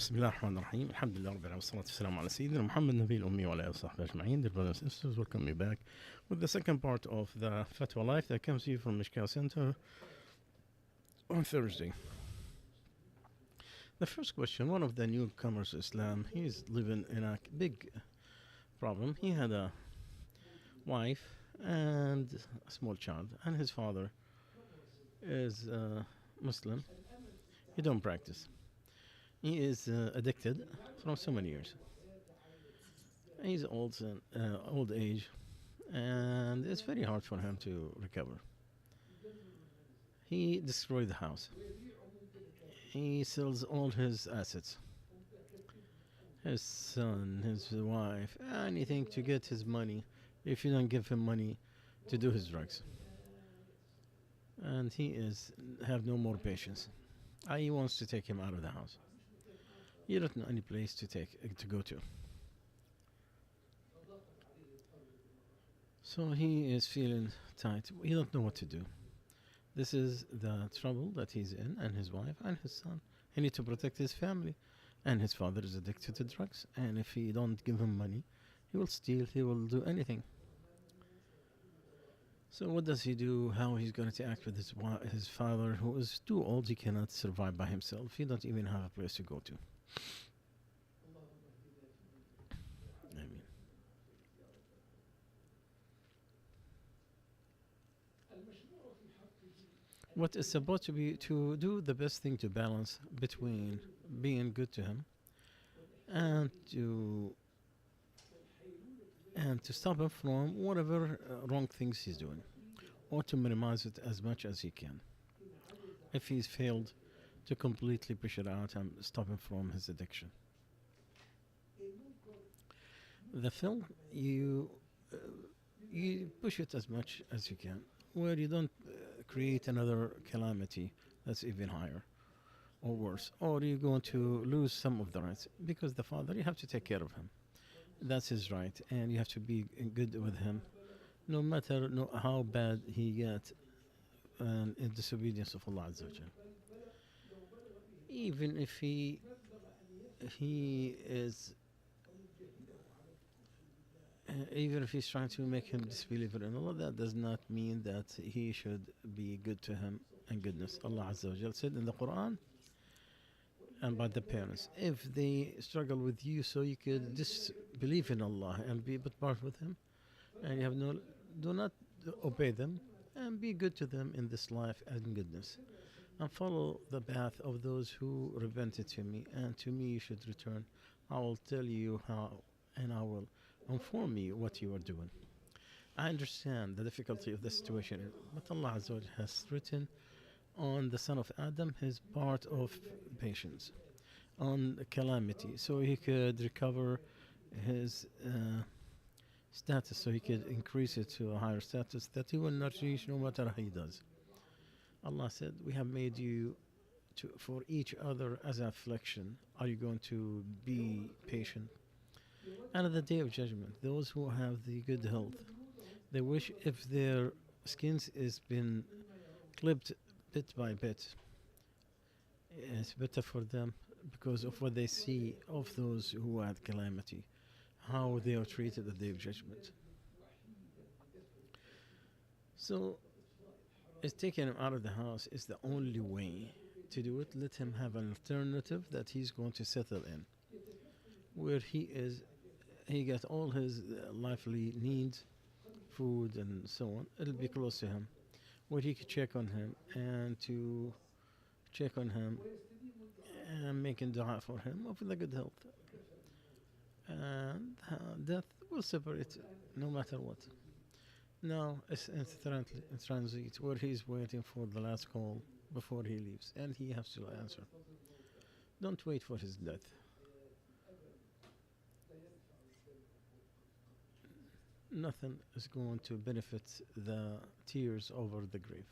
بسم الله الرحمن الرحيم الحمد لله رب العالمين والصلاة والسلام على سيدنا محمد النبي الأمي وعلى آله وصحبه أجمعين. Dear brothers and sisters, welcome me back with the second part of the Fatwa Life that comes to you from Mishkal Center on Thursday. The first question, one of the newcomers to Islam, he's living in a big problem. He had a wife and a small child, and his father is Muslim. He don't practice. He is addicted from so many years. He's old age, and it's very hard for him to recover. He destroyed the house. He sells all his assets, his son, his wife, anything to get his money. If you don't give him money to do his drugs, and he have no more patience. He wants to take him out of the house. You don't know any place to go to. So he is feeling tight. He don't know what to do. This is the trouble that he's in, and his wife and his son. He needs to protect his family, and his father is addicted to drugs. And if he don't give him money, he will steal. He will do anything. So what does he do? How he's going to act with his father, who is too old? He cannot survive by himself. He don't even have a place to go to. I mean, what is supposed to be to do the best thing to balance between being good to him and to stop him from whatever wrong things he's doing, or to minimize it as much as he can. If he's failed, to completely push it out and stop him from his addiction. The film, you push it as much as you can, where you don't create another calamity that's even higher or worse, or you're going to lose some of the rights, because the father, you have to take care of him. That's his right, and you have to be good with him, no matter how bad he gets in disobedience of Allah Azza wa Jal. Even if he is, even if he's trying to make him disbeliever in Allah, that does not mean that he should be good to him and goodness. Allah Azza wa Jal said in the Quran, and by the parents, if they struggle with you so you could disbelieve in Allah and be but part with him, and you have do not obey them, and be good to them in this life and goodness, and follow the path of those who repented to me, and to me you should return. I will tell you how, and I will inform you what you are doing. I understand the difficulty of the situation, but Allah Azza wa Jalla has written on the son of Adam his part of patience, on calamity, so he could recover his status, so he could increase it to a higher status that he will not reach no matter how he does. Allah said, we have made you for each other as an affliction. Are you going to be patient? And at the day of judgment, those who have the good health, they wish if their skins is been clipped bit by bit. It's better for them because of what they see of those who had calamity, how they are treated at the day of judgment. So, it's taking him out of the house is the only way to do it. Let him have an alternative that he's going to settle in, where he gets all his lively needs, food and so on. It'll be close to him, where he could check on him and making dua for him of the good health. And death will separate no matter what. Now it's in transit, where he's waiting for the last call before he leaves, and he has to answer. Don't wait for his death. Nothing is going to benefit the tears over the grave.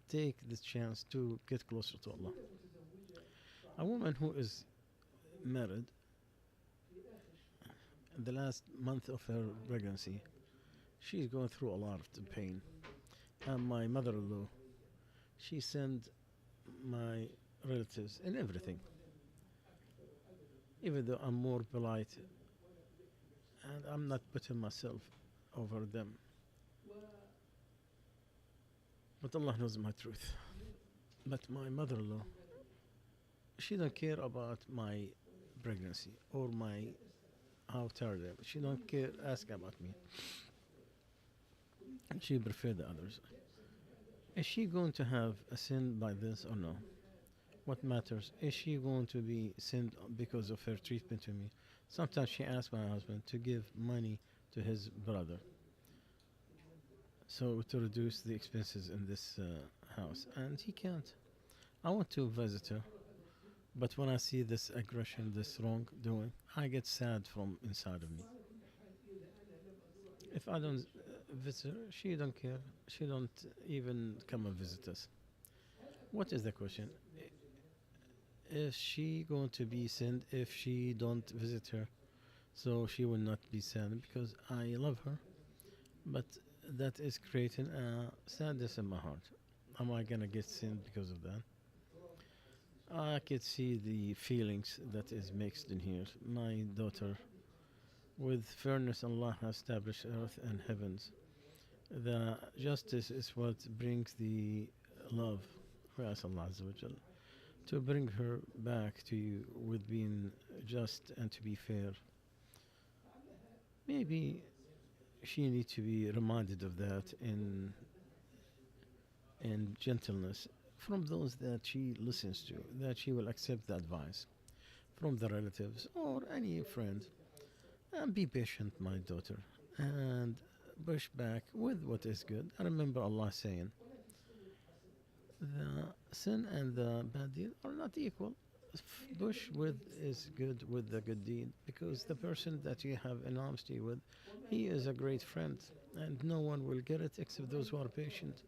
Take this chance to get closer to Allah. A woman who is married, in the last month of her pregnancy, she's going through a lot of pain. And my mother-in-law, she sent my relatives and everything even though I'm more polite and I'm not putting myself over them. But Allah knows my truth. But my mother-in-law, she don't care about my pregnancy or my how tired I am. She don't care, ask about me. She prefer the others. Is she going to have a sin by this or no? What matters? Is she going to be sinned because of her treatment to me? Sometimes she asks my husband to give money to his brother, so to reduce the expenses in this house, and he can't. I want to visit her, but when I see this aggression, this wrongdoing, I get sad from inside of me. If I don't visit her, she don't care. She don't even come and visit us. What is the question? Is she going to be sinned if she don't visit her? So she will not be sad because I love her, but that is creating a sadness in my heart. Am I gonna get sinned because of that? I could see the feelings that is mixed in here. My daughter, with fairness, Allah has established earth and heavens. The justice is what brings the love. We ask Allah Azza wa Jal to bring her back to you with being just and to be fair. Maybe she needs to be reminded of that in gentleness from those that she listens to, that she will accept the advice from the relatives or any friend. And be patient, my daughter, and push back with what is good. I remember Allah saying, the sin and the bad deed are not equal. Push with is good with the good deed because the person that you have an honesty with, he is a great friend, and no one will get it except those who are patient,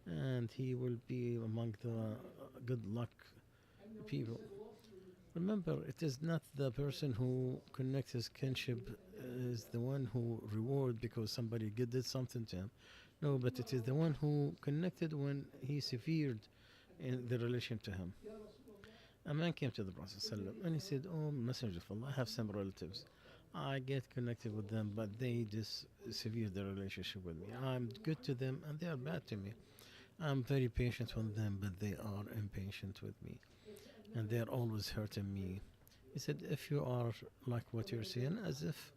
and he will be among the good luck people. Remember, it is not the person who connects his kinship is the one who reward because somebody did something to him. No, but it is the one who connected when he severed in the relation to him. A man came to the Prophet ﷺ and he said, "Oh, Messenger of Allah, I have some relatives. I get connected with them, but they just sever the relationship with me. I'm good to them and they are bad to me. I'm very patient with them, but they are impatient with me. And they are always hurting me." He said, if you are like what you're saying, as if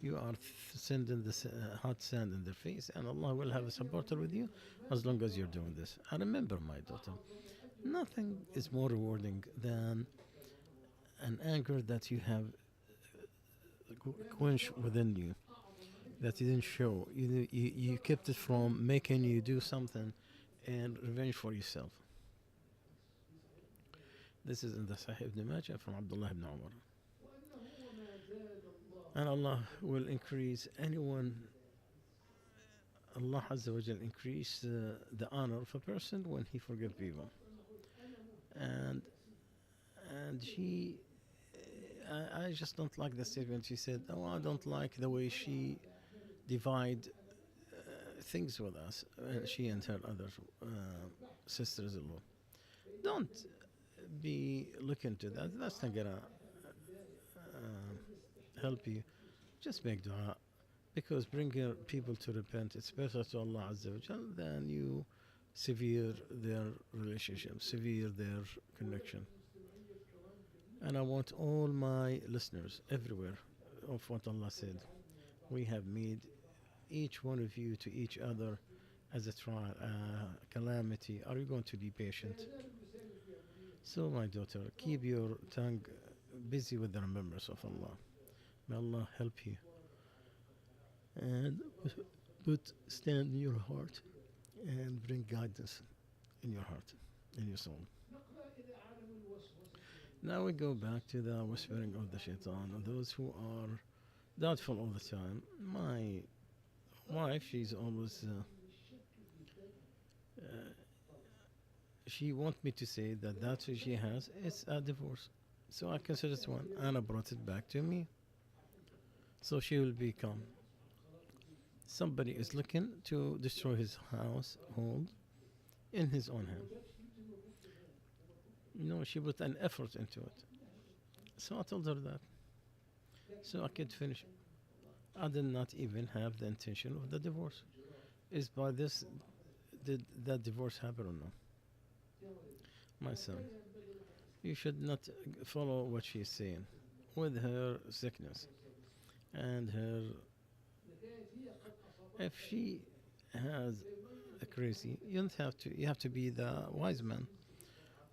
you are sending the hot sand in their face, and Allah will have a supporter with you as long as you're doing this. I remember, my daughter, nothing is more rewarding than an anger that you have quenched within you, that you didn't show. You kept it from making you do something and revenge for yourself. This is in the Sahih ibn Majah from Abdullah ibn Umar. And Allah will increase anyone, Allah Azza wa Jal increase the honor of a person when he forgives people. And I just don't like the statement. She said, "Oh, I don't like the way she divide things with us." She and her other sisters-in-law. Don't be looking to that. That's not gonna help you. Just make dua, because bringing people to repent, it's better to Allah Azza wa Jal than you sever their relationship, sever their connection. And I want all my listeners everywhere of what Allah said. We have made each one of you to each other as a trial, a calamity. Are you going to be patient? So, my daughter, keep your tongue busy with the remembrance of Allah. May Allah help you. And put stand in your heart and bring guidance in your heart, in your soul. Now we go back to the whispering of the shaitan and those who are doubtful all the time. My wife, she's always she wants me to say that that's what she has. It's a divorce. So I consider it one. Anna brought it back to me. So she will be calm. Somebody is looking to destroy his household in his own hand. No, she put an effort into it. So I told her that. So I could finish. I did not even have the intention of the divorce. Is by this did that divorce happen or no? My son, you should not follow what she's saying with her sickness and her. If she has a crazy, you don't have to. You have to be the wise man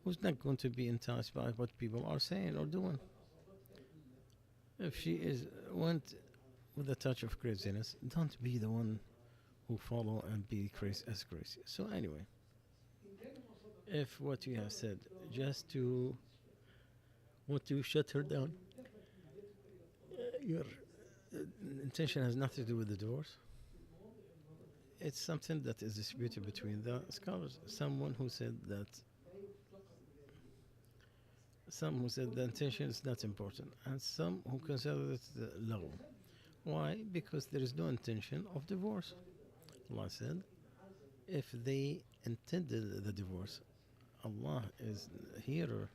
who's not going to be enticed by what people are saying or doing. If she is went with a touch of craziness, don't be the one who follow and be crazy as crazy. So anyway, if what you have said just to want to shut her down, your intention has nothing to do with the divorce. It's something that is disputed between the scholars. Someone who said that some who said the intention is not important, and some who consider it low. Why? Because there is no intention of divorce. Allah said, if they intended the divorce, Allah is hearer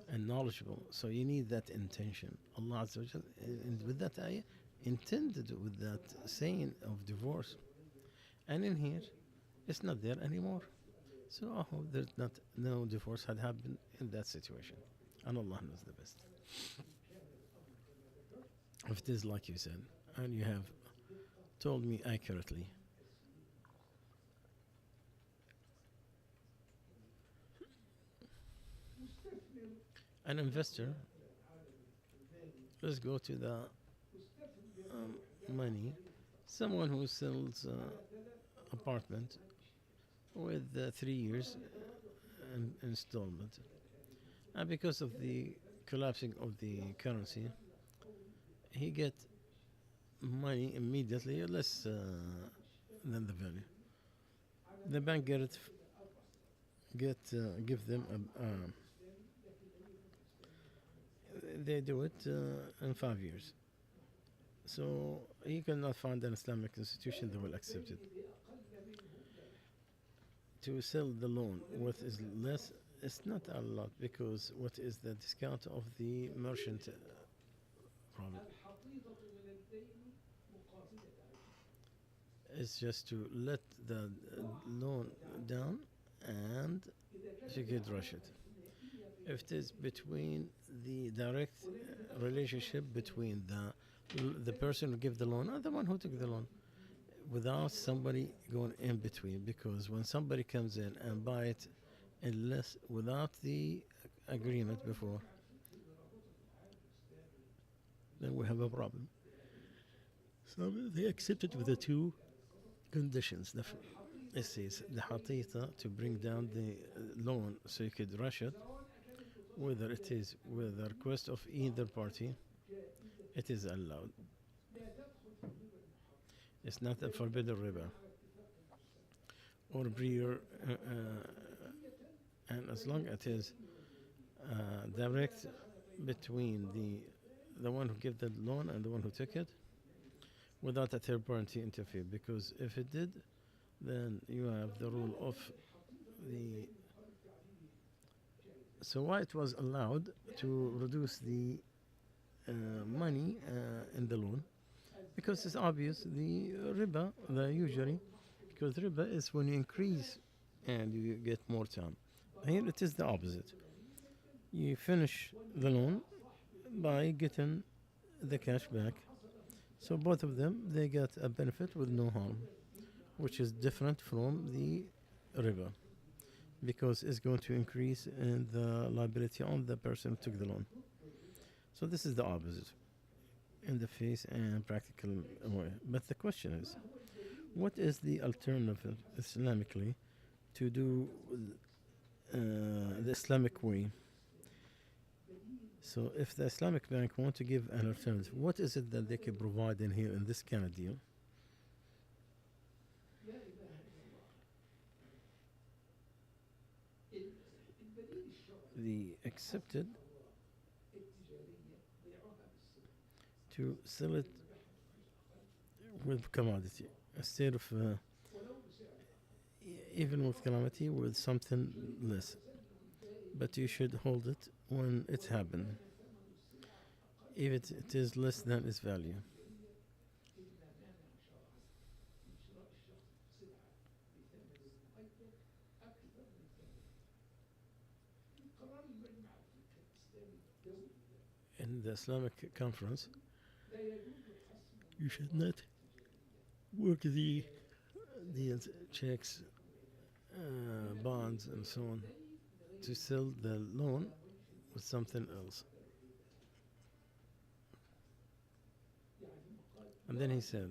and knowledgeable. So you need that intention. Allah Azza wa Jal, with that ayah, intended with that saying of divorce. And in here, it's not there anymore. So I hope there's not no divorce had happened in that situation. And Allah knows the best. If it is like you said, and you have told me accurately, an investor, let's go to the money, someone who sells apartment with 3 years installment, and because of the collapsing of the currency, he get money immediately less than the value. The bank give them they do it in 5 years. So he cannot find an Islamic institution that will accept it. To sell the loan, what is less, it's not a lot because what is the discount of the merchant problem? It's just to let the loan down and she could rush it. If it is between the direct relationship between the person who gave the loan and the one who took the loan, without somebody going in between, because when somebody comes in and buy it in less without the agreement before, then we have a problem. So they accepted with the two conditions. It says the hatita to bring down the loan so you could rush it, whether it is with the request of either party, it is allowed. It's not a forbidden riba or breer, and as long as it is direct between the one who gave the loan and the one who took it, without a third party interfere. Because if it did, then you have the rule of the. So why it was allowed to reduce the money in the loan? Because it's obvious the riba, usually, because riba is when you increase and you get more time. Here it is the opposite. You finish the loan by getting the cash back. So both of them, they get a benefit with no harm, which is different from the riba, because it's going to increase in the liability on the person who took the loan. So this is the opposite in the face and practical way. But the question is, what is the alternative Islamically to do the Islamic way? So if the Islamic Bank want to give an alternative, what is it that they can provide in here in this kind of deal? The accepted to sell it with commodity instead of even with commodity with something less, but you should hold it when it happened. if it is less than its value. In the Islamic conference, you should not work the deals, checks, bonds, and so on to sell the loan with something else. And then he said,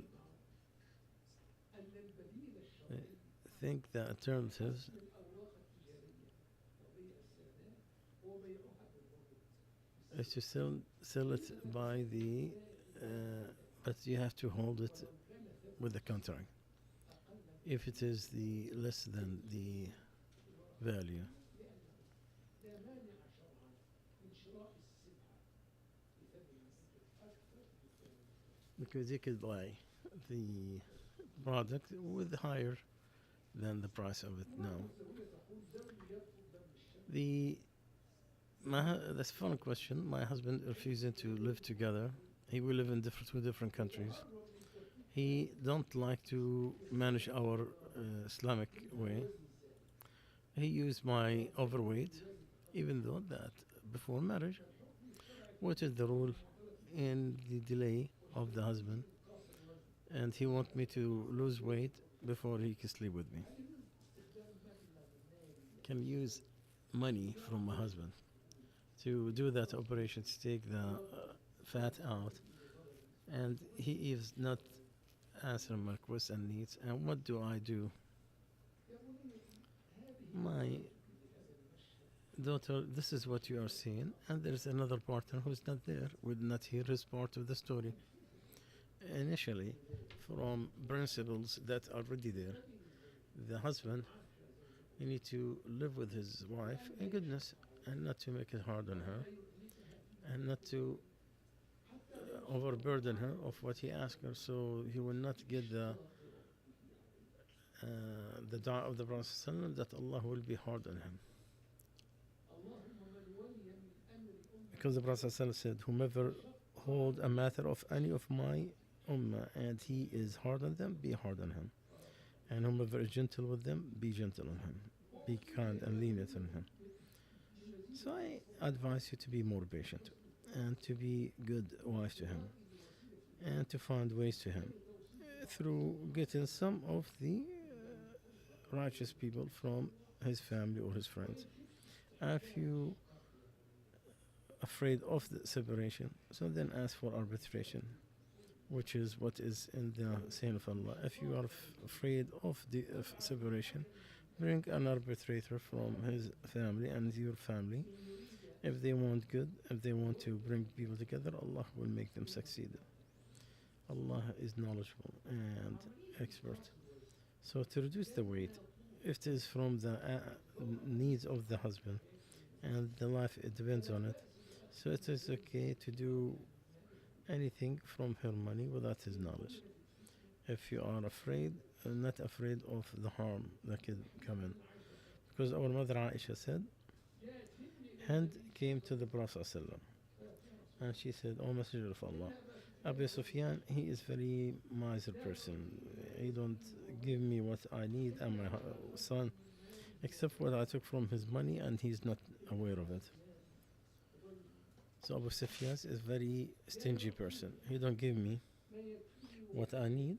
I think the alternatives is to sell it by the, but you have to hold it with the contract. If it is the less than the value, because you could buy the product with higher than the price of it now. The that's a fun question. My husband refusing to live together. He will live in two different countries. He don't like to manage our Islamic way. He used my overweight, even though that before marriage, what is the rule in the delay of the husband, and he want me to lose weight before he can sleep with me. Can use money from my husband to do that operation to take the fat out, and he is not answering my requests and needs. And what do I do? My daughter, this is what you are seeing, and there's another partner who's not there, would not hear his part of the story. Initially, from principles that are already there, the husband, he need to live with his wife in goodness and not to make it hard on her and not to overburden her of what he asks her, so he will not get the dua of the Prophet ﷺ that Allah will be hard on him. Because the Prophet ﷺ said, whomever hold a matter of any of my ummah and he is hard on them, be hard on him. And whomever is gentle with them, be gentle on him. Be kind and lenient on him. So I advise you to be more patient and to be good wife to him and to find ways to him through getting some of the righteous people from his family or his friends. If you afraid of the separation, so then ask for arbitration, which is what is in the saying of Allah. If you are afraid of the separation, bring an arbitrator from his family and your family. If they want good, if they want to bring people together, Allah will make them succeed. Allah is knowledgeable and expert. So to reduce the weight, if it is from the needs of the husband and the life, it depends on it. So it is okay to do anything from her money without his knowledge. If you are afraid, not afraid of the harm that could come in. Because our mother Aisha said, Hind came to the Prophet ﷺ and she said, O Messenger of Allah, Abu Sufyan, he is very miser person. He don't give me what I need and my son, except what I took from his money, and he's not aware of it. So Abu Sufyan is a very stingy person. He don't give me what I need,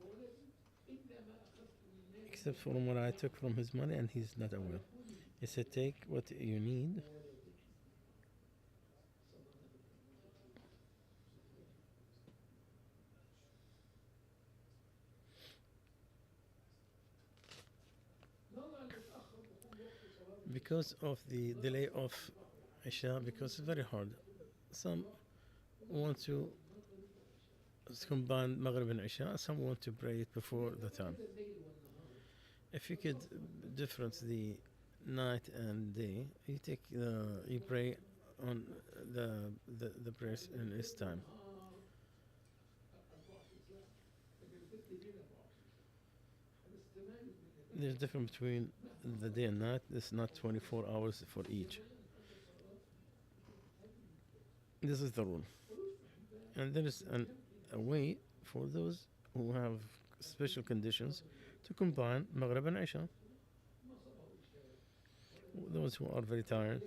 except from what I took from his money, and he's not aware. He said, take what you need. Because of the delay of Isha, because it's very hard. Some want to combine Maghrib and Isha, some want to pray it before the time. If you could difference the night and day, you pray on the prayers in its time. There's difference between the day and night. It's not 24 hours for each. This is the rule. And there is a way for those who have special conditions to combine Maghrib and Isha. Those who are very tired,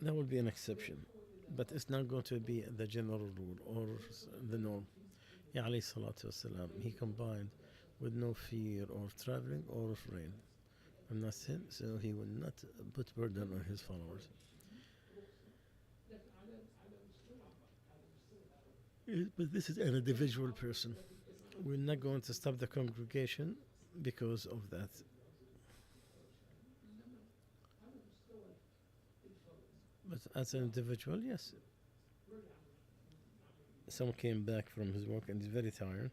that will be an exception. But it's not going to be the general rule or the norm. Ya alayhi salatu wasalam, he combined with no fear of traveling or of rain. I'm not sin, so he will not put burden on his followers. But this is an individual person. We're not going to stop the congregation because of that. But as an individual, yes. Someone came back from his work and is very tired.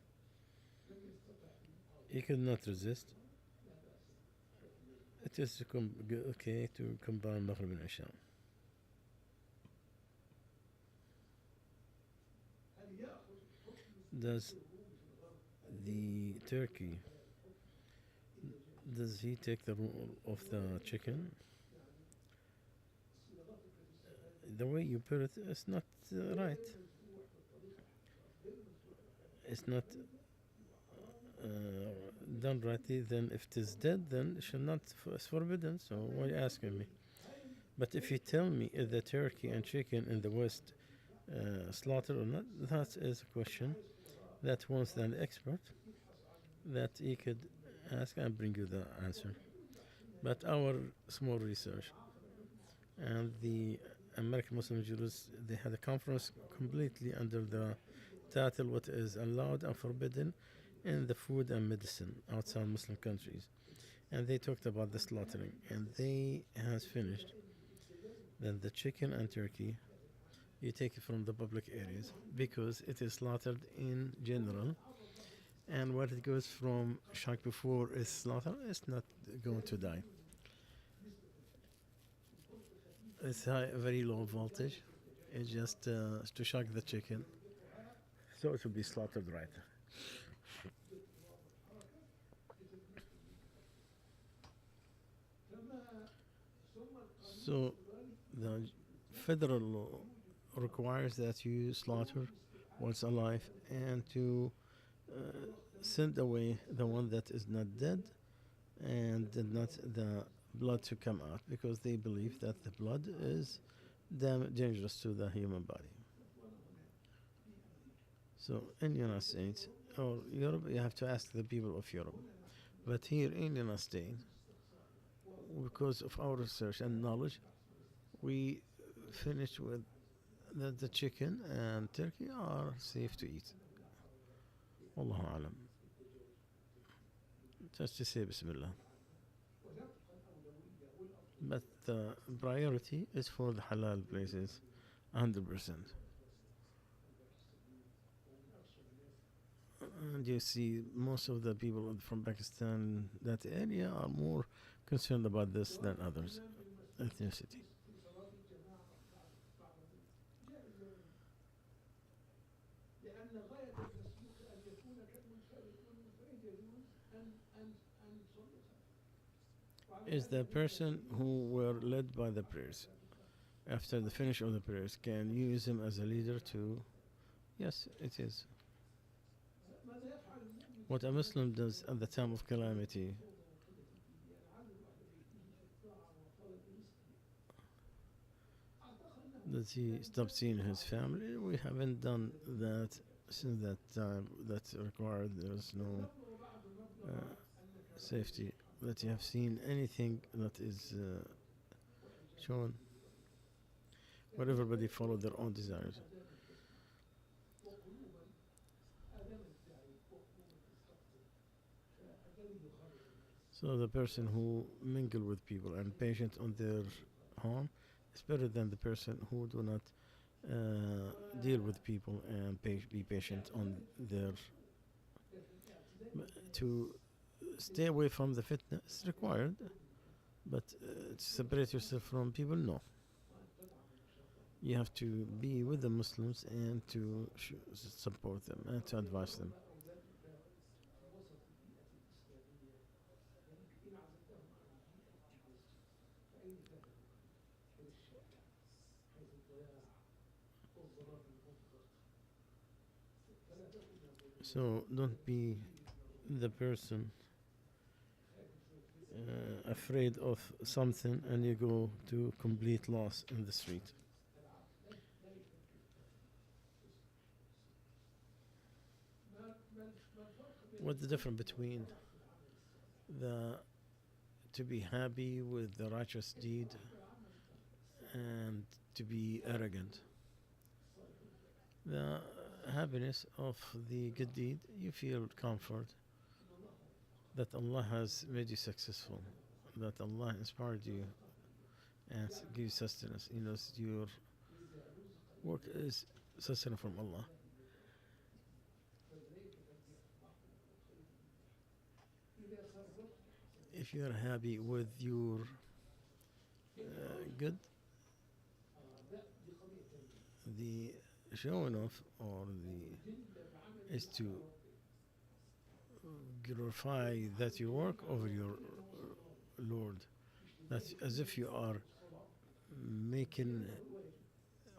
He could not resist. It is okay to combine Maghrib and Isha. Does the turkey, does he take the role of the chicken? The way you put it is not right. It's not done rightly. Then if it is dead, then it should not it's forbidden. So why are you asking me? But if you tell me is the turkey and chicken in the West slaughtered or not, that is a question that wants an expert that he could ask and bring you the answer. But our small research and the American Muslim jurists, they had a conference completely under the title what is allowed and forbidden in the food and medicine outside Muslim countries. And they talked about the slaughtering, and they has finished. Then the chicken and turkey, you take it from the public areas because it is slaughtered in general. And what it goes from shock before is slaughter is not going to die. It's very low voltage. It's just to shock the chicken. So it will be slaughtered right. So the federal law requires that you slaughter what's alive and to send away the one that is not dead and not the blood to come out because they believe that the blood is dangerous to the human body. So in United States or Europe, you have to ask the people of Europe. But here in United States, because of our research and knowledge, we finished with that the chicken and turkey are safe to eat. Wallahu alam. Just to say Bismillah. But the priority is for the halal places, 100%. And you see, most of the people from Pakistan, that area, are more concerned about this than others, ethnicity. Is the person who were led by the prayers, after the finish of the prayers, can use him as a leader to? Yes, it is. What a Muslim does at the time of calamity, does he stop seeing his family? We haven't done that since that time. That's required. There's no safety. That you have seen anything that is shown, where everybody follow their own desires. So the person who mingle with people and patient on their home is better than the person who do not deal with people and be patient on their. To stay away from the fitna is required, but to separate yourself from people, no. You have to be with the Muslims and to support them and to advise them. So don't be the person afraid of something and you go to complete loss in the street. What's the difference between the to be happy with the righteous deed and to be arrogant? The happiness of the good deed, you feel comfort that Allah has made you successful, that Allah inspired you and give you sustenance. You know, your work is sustenance from Allah. If you are happy with your good, the showing off or the is to glorify that you work over your Lord. That's as if you are making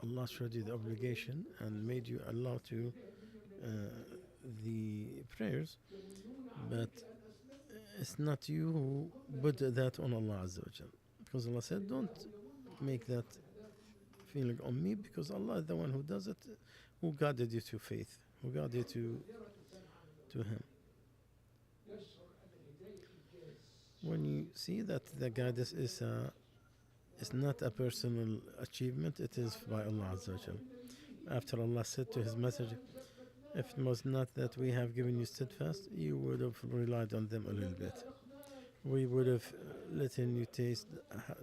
Allah showed you the obligation and made you allow to uh, the prayers, but it's not you who put that on Allah Azza wa Jal. Because Allah said, don't make that feeling on me, because Allah is the one who does it, who guided you to faith, who guided you to Him. When you see that the guidance is not a personal achievement, it is by Allah Azza wa Jal. After Allah said to His Messenger, if it was not that we have given you steadfast, you would have relied on them a little bit. We would have let you taste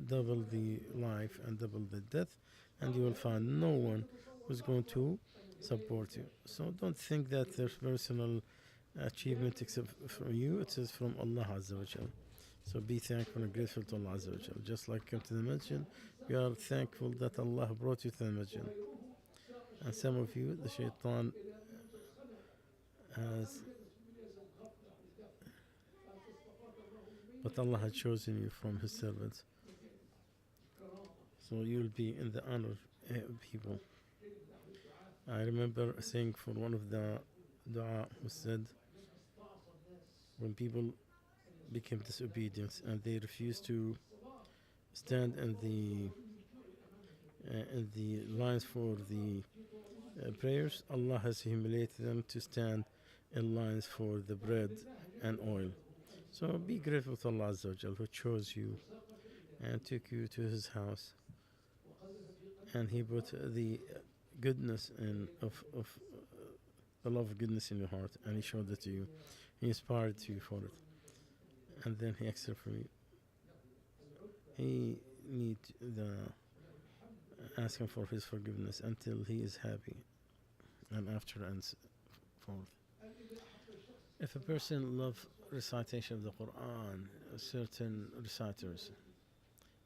double the life and double the death, and you will find no one who's going to support you. So don't think that there's personal achievement except from you, it is from Allah Azza wa Jal. So be thankful and grateful to Allah Azza wa Jal. Just like come to the masjid, you are thankful that Allah brought you to the masjid. And some of you, the shaitan has, but Allah had chosen you from His servants. So you'll be in the honor people. I remember saying for one of the dua who said, when people became disobedient and they refused to stand in the lines for the prayers, Allah has humiliated them to stand in lines for the bread and oil. So be grateful to Allah Azza wa Jal, who chose you and took you to His house, and He put the goodness of the love of goodness in your heart, and He showed it to you. He inspired you for it, and then He accepted from you. He need the ask Him for His forgiveness until He is happy, and after and forth. If a person loves recitation of the Quran, certain reciters,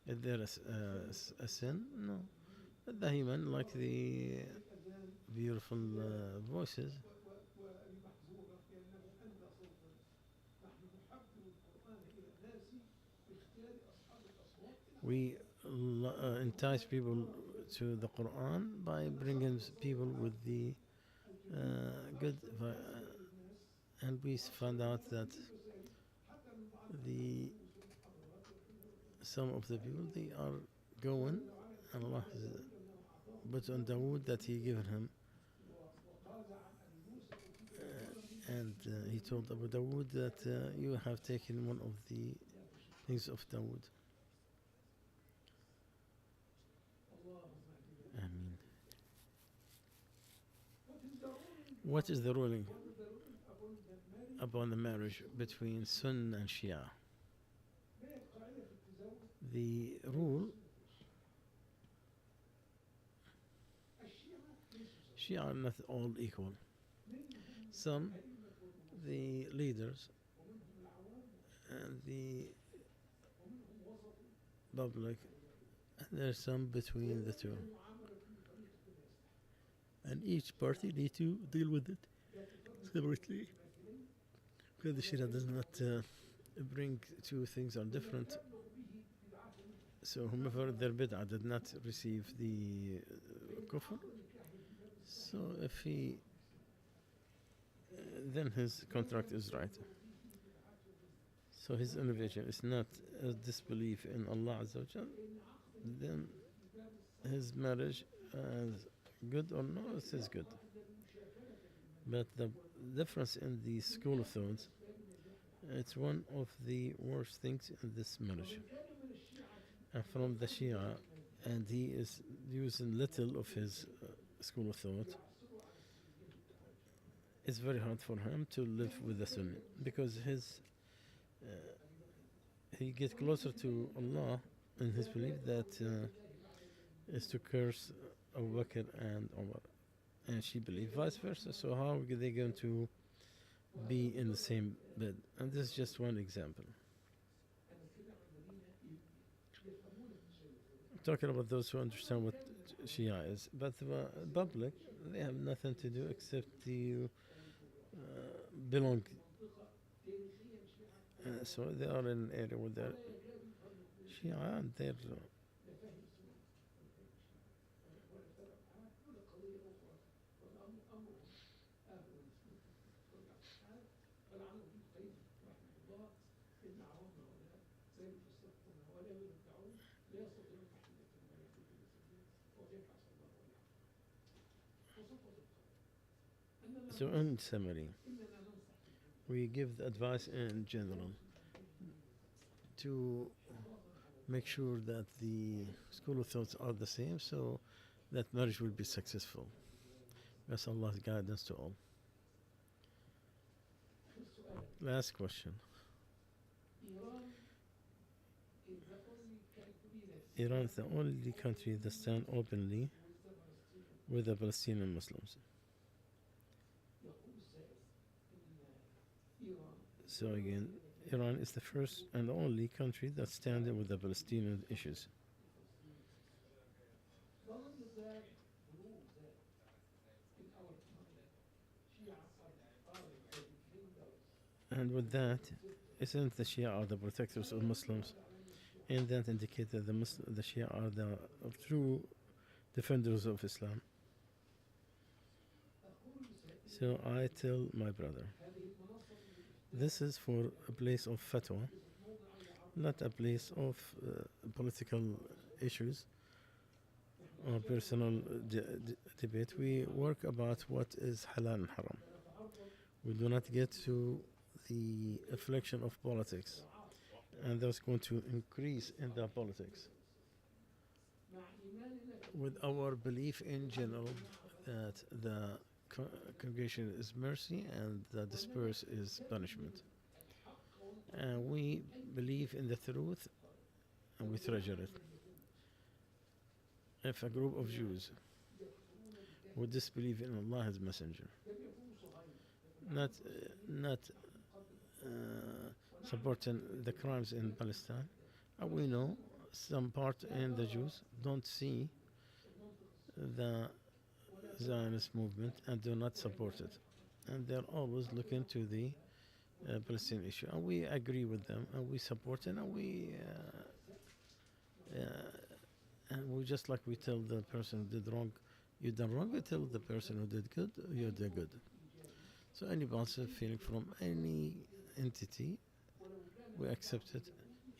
is there a sin? No. دائما like the beautiful voices. We entice people to the Quran by bringing people with the good, and we found out that some of the people, they are going, and Allah put on Dawood that He given him, and He told Abu Dawood that you have taken one of the things of Dawood. Ameen. What is the ruling upon the marriage between Sunni and Shia? The rule, Shia are not all equal. Some, the leaders and the public, and there's some between the two. And each party need to deal with it separately. Because the Shia does not bring two things are different. So whomever their bid'ah did not receive the kufr, So if he, then his contract is right. So his innovation is not a disbelief in Allah Azza wa Jal, then his marriage is good or no, it is good. But the difference in the school of thought, it's one of the worst things in this marriage. And from the Shia, and he is using little of his school of thought, it's very hard for him to live with the Sunni because uh, he gets closer to Allah in his belief that is to curse Abu Bakr and Umar, and she believes vice versa. So how are they going to be in the same bed? And this is just one example. I'm talking about those who understand what Shia is, but the public, they have nothing to do except to belong. So they are in an area where they're Shia and they're so in summary, we give the advice in general to make sure that the school of thoughts are the same so that marriage will be successful. That's Allah's guidance to all. Last question. Iran is the only country that stands openly with the Palestinian Muslims. So again, Iran is the first and only country that stands with the Palestinian issues. And with that, isn't the Shia are the protectors of Muslims? And that indicates that the Shia are the true defenders of Islam. So I tell my brother, this is for a place of fatwa, not a place of political issues or personal debate. We work about what is halal and haram. We do not get to the affliction of politics, and that's going to increase in the politics. With our belief in general that the congregation is mercy and the disperse is punishment. And we believe in the truth and we treasure it. If a group of Jews would disbelieve in Allah as messenger, not supporting the crimes in Palestine, and we know some part in the Jews don't see the Zionist movement and do not support it, and they're always looking to the Palestinian issue, and we agree with them and we support it, and we just like we tell the person who did wrong, you done wrong, we tell the person who did good, you did good. So any positive feeling from any entity, we accept it,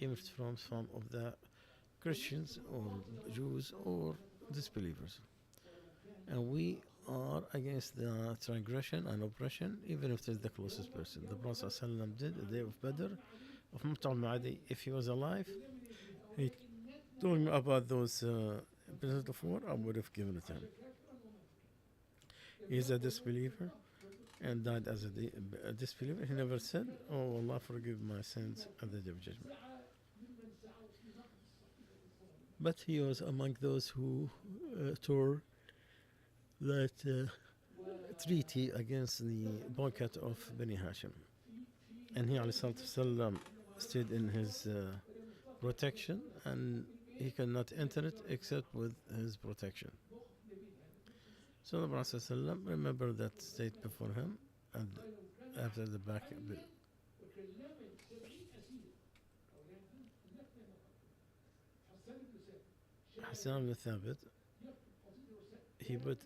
even if it's from some of the Christians or Jews or disbelievers. And we are against the transgression and oppression, even if it is the closest person. The Prophet ﷺ did the day of Badr, of Mut'im Ma'adi. If he was alive, he told me about those prisoners of war, I would have given it to him. He is a disbeliever and died as a disbeliever. He never said, "Oh Allah, forgive my sins at the day of judgment." But he was among those who tore that treaty against the boycott of Bani Hashim. And he ﷺ stayed in his protection, and he cannot enter it except with his protection. So the Prophet ﷺ remembered that state before him, and after the back. Hassan ibn Thabit, he put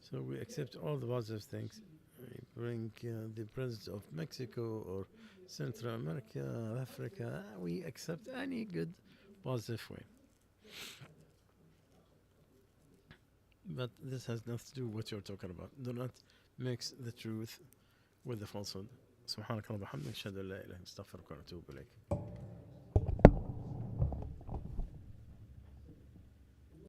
So we accept all the positive things. We bring the president of Mexico or Central America, Africa. We accept any good, positive way. But this has nothing to do with what you're talking about. Do not mix the truth with the falsehood. سبحانك اللهم وبحمدك أشهد أن لا إله إلا أنت أستغفرك وأتوب إليك.